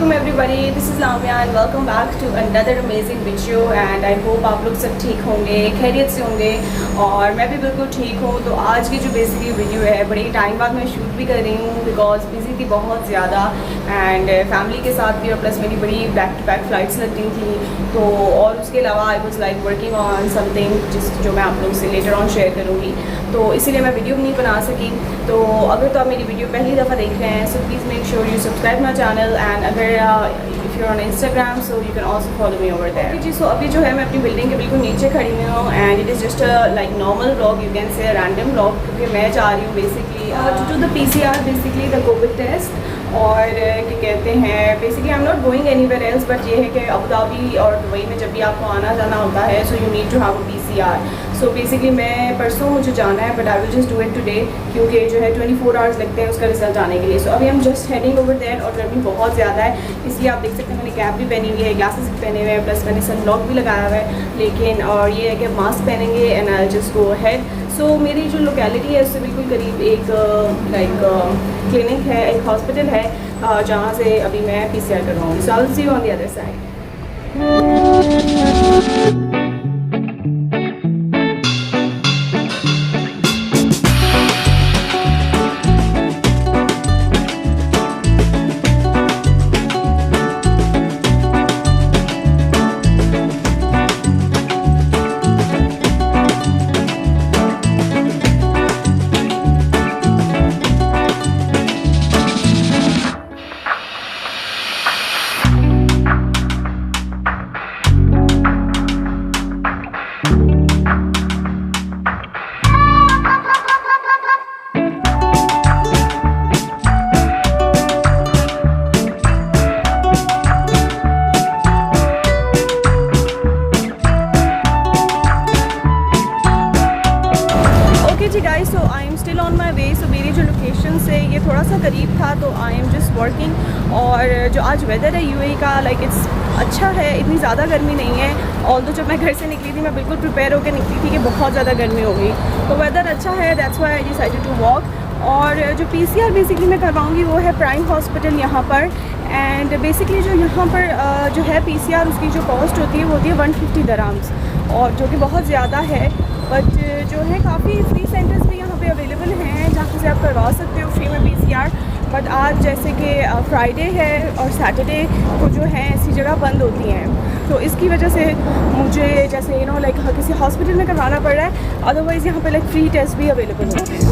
वालेकुम everybody, this is Lamia and welcome back to another amazing video. And I hope आप लोग सब ठीक होंगे, खैरियत से होंगे और मैं भी बिल्कुल ठीक हूँ। तो आज की जो बेसिकली वीडियो है बड़ी टाइम बाद मैं शूट भी कर रही हूँ बिकॉज बिजी थी बहुत ज़्यादा एंड फैमिली के साथ भी, और प्लस मेरी बड़ी बैक टू बैक फ़्लाइट्स लगती थी। तो और उसके अलावा I was like working on something जो मैं आप लोगों से लेटर ऑन शेयर करूँगी, तो इसीलिए मैं वीडियो नहीं बना सकी। तो अगर तो आप मेरी वीडियो पहली दफ़ा देख रहे हैं so please make sure you subscribe my channel and अगर if you on Instagram so you can also follow me over there. जी, सो अभी जो है मैं अपनी बिल्डिंग के बिल्कुल नीचे खड़ी हुई हूँ and it is just like normal vlog, you can say random vlog, क्योंकि मैं जा रही हूँ basically to do the PCR basically the covid test. और क्या कहते हैं basically I am not going anywhere else, but ये है कि अबू धाबी और दुबई में जब भी आपको आना जाना होता है so you need to have a PCR। So basically मैं परसों मुझे जाना है but I will just do it today, क्योंकि जो है 24 आवर्स लगते हैं उसका रिजल्ट आने के लिए। सो अभी हम जस्ट हेडिंग ओवर देयर और गर्मी बहुत ज़्यादा है, इसलिए आप देख सकते हैं मैंने कैप भी पहनी हुई है, ग्लासेस भी पहने हुए हैं, प्लस मैंने सनब्लॉक भी लगाया हुआ है। लेकिन और ये है कि मास्क पहनेंगे and I just go head. So मेरी जो लोकेलिटी है उससे बिल्कुल करीब एक लाइक क्लिनिक है, एक हॉस्पिटल है जहाँ से अभी मैं PCR करवाऊँगी। So I will see you on the other side. जी guys, so I am still on my way. So मेरी जो लोकेशन से ये थोड़ा सा करीब था, तो आई एम जस्ट वर्किंग। और जो आज वेदर है UAE का लाइक इट्स अच्छा है, इतनी ज़्यादा गर्मी नहीं है। ऑल्दो जब मैं घर से निकली थी मैं बिल्कुल प्रिपेयर होकर निकली थी कि बहुत ज़्यादा गर्मी होगी, तो वेदर अच्छा है, that's why I decided to walk. और जो PCR बेसिकली मैं करवाऊँगी वो है प्राइम हॉस्पिटल यहाँ पर। एंड बेसिकली जो यहाँ पर जो है PCR उसकी जो कॉस्ट होती है वो होती है 150 दिरहम्स, और जो कि बहुत ज़्यादा है। बट जो है काफ़ी फ्री सेंटर्स भी यहाँ पे अवेलेबल हैं जहाँ से आप करवा सकते हो फ्री में PCR। बट आज जैसे कि फ्राइडे है और सैटरडे को जो है ऐसी जगह बंद होती हैं, तो इसकी वजह से मुझे जैसे लाइक किसी हॉस्पिटल में करवाना पड़ रहा है, अदरवाइज़ यहाँ पे लाइक फ्री टेस्ट भी अवेलेबल होते हैं।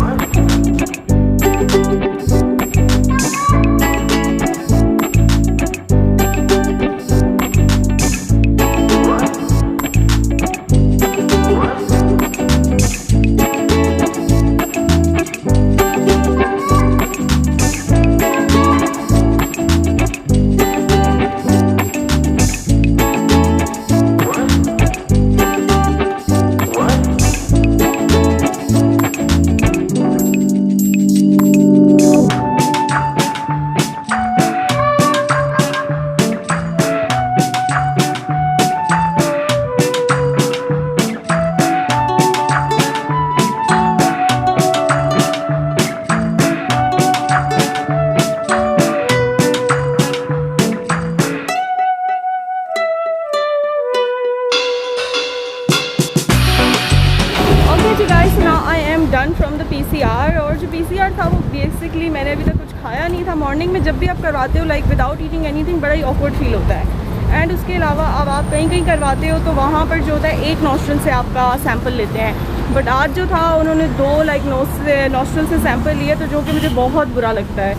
Done from the PCR। और जो PCR था वो बेसिकली मैंने अभी तक कुछ खाया नहीं था। मॉर्निंग में जब भी आप करवाते हो लाइक विदाउट ईटिंग एनीथिंग बड़ा ही ऑकवर्ड फील होता है। एंड उसके अलावा अब आप कहीं कहीं करवाते हो तो वहाँ पर जो होता है एक नॉस्ट्रल से आपका सैंपल लेते हैं, बट आज जो था उन्होंने 2 लाइक नॉस्ट्रल से सैंपल लिए, तो जो कि मुझे बहुत बुरा लगता है।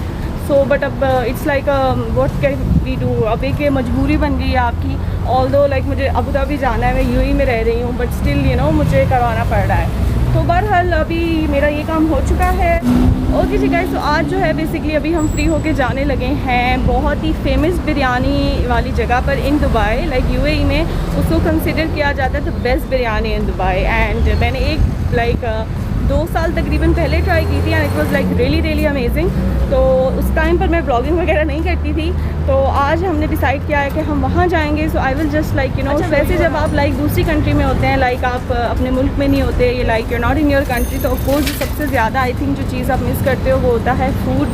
सो बट अब it's like what can we do, अब एक मजबूरी बन गई है आपकी। ऑल्दो लाइक मुझे अबू धाबी जाना है, मैं UAE में रह रही हूँ, बट स्टिल मुझे करवाना पड़ रहा है। तो बहरहाल अभी मेरा ये काम हो चुका है। ओके जी गाइस, तो आज जो है बेसिकली अभी हम फ्री होके जाने लगे हैं बहुत ही फेमस बिरयानी वाली जगह पर इन दुबई। लाइक UAE में उसको कंसिडर किया जाता है the best biryani in Dubai. And मैंने एक लाइक 2 साल तकरीबन पहले ट्राई की थी and it was like really amazing. तो उस टाइम पर मैं ब्लॉगिंग वगैरह नहीं करती थी, तो आज हमने डिसाइड किया है कि हम वहाँ जाएंगे। सो आई विल जस्ट लाइक वैसे जब आप लाइक दूसरी कंट्री में होते हैं, लाइक आप अपने मुल्क में नहीं होते, ये like you not in your country, तो ऑफकोर्स सबसे ज़्यादा आई थिंक जो चीज़ आप मिस करते हो वो होता है फूड।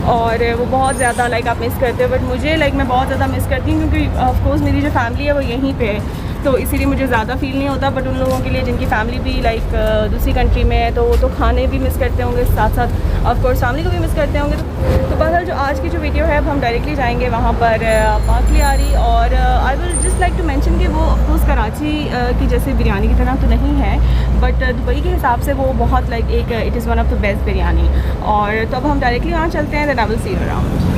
और वो बहुत ज़्यादा लाइक आप मिस करते हो, बट मुझे लाइक मैं बहुत ज़्यादा मिस करती हूँ क्योंकि ऑफकोर्स मेरी जो फैमिली है वो यहीं पे है, तो इसीलिए मुझे ज़्यादा फील नहीं होता। बट उन लोगों के लिए जिनकी फैमिली भी लाइक दूसरी कंट्री में है, तो वो तो खाने भी मिस करते होंगे, साथ साथ ऑफकोर्स फैमिली को भी मिस करते होंगे। तो बहरहाल जो आज की जो वीडियो है, अब हम डायरेक्टली जाएंगे वहाँ पर पाक लियारी। और I will just like to mention कि वो ऑफकोर्स कराची की जैसे बिरयानी की तरह तो नहीं है, बट दुबई के हिसाब से वो बहुत लाइक एक it is one of the best biryani. और तो अब हम डायरेक्टली वहाँ चलते हैं, that I will see you around.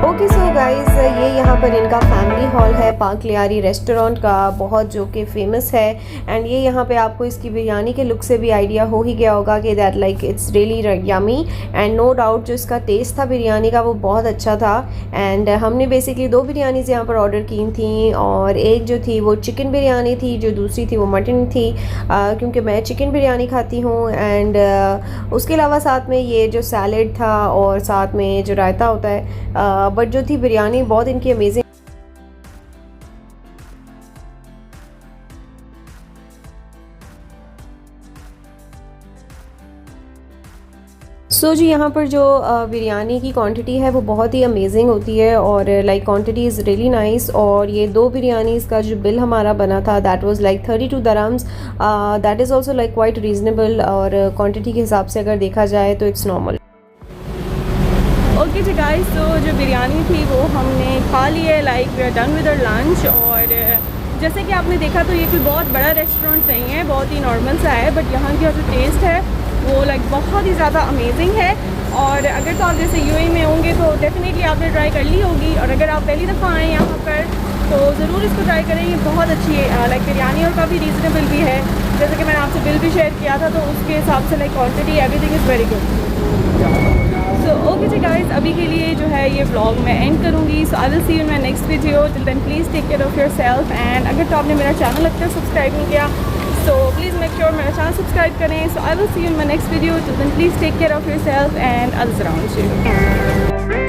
Okay so guys, ये यहाँ पर इनका फैमिली हॉल है पाक लियारी रेस्टोरेंट का, बहुत जो कि फ़ेमस है। एंड ये यहाँ पे आपको इसकी बिरयानी के लुक से भी आइडिया हो ही गया होगा कि that like it's really yummy. And no doubt जो इसका टेस्ट था बिरयानी का वो बहुत अच्छा था। एंड हमने बेसिकली 2 बिरयानीज़ यहाँ पर ऑर्डर की थी, और एक जो थी वो चिकन बिरयानी थी, जो दूसरी थी वो मटन थी, क्योंकि मैं चिकन बिरयानी खाती हूँ। एंड उसके अलावा साथ में ये जो सैलड था और साथ में जो रायता होता है, बट जो थी बिरयानी बहुत इनकी अमेजिंग। सो जी यहाँ पर जो बिरयानी की क्वांटिटी है वो बहुत ही अमेजिंग होती है, और like quantity is really nice. और ये 2 बिरयानीज़ का जो बिल हमारा बना था that was like 32 dirhams, that is also like quite reasonable, और क्वांटिटी के हिसाब से अगर देखा जाए तो इट्स नॉर्मल। ओके जी गाइस, तो जो बिरयानी थी वो हमने खा ली है, like we are done with our lunch. और जैसे कि आपने देखा तो ये कोई बहुत बड़ा रेस्टोरेंट नहीं है, बहुत ही नॉर्मल सा है, बट यहाँ का जो टेस्ट है वो लाइक बहुत ही ज़्यादा अमेजिंग है। और अगर तो आप जैसे यूएई में होंगे तो डेफिनेटली आपने ट्राई कर ली होगी, और अगर आप पहली दफ़ा आएँ यहाँ पर तो ज़रूर इसको ट्राई करें। ये बहुत अच्छी है लाइक बिरयानी, और काफ़ी रीज़नेबल भी है। जैसे कि मैंने आपसे बिल भी शेयर किया था, तो उसके हिसाब से like quantity everything is very good. So okay जी गाइस, अभी के लिए जो है ये व्लॉग मैं एंड करूँगी। So I will see you in my next video. Till then please take care of yourself. And अगर तो आपने मेरा चैनल अब तक सब्सक्राइब नहीं किया तो प्लीज़ मेक श्योर मेरा चैनल सब्सक्राइब करें। So I will see you in my next video. Till then please take care of yourself and others around you.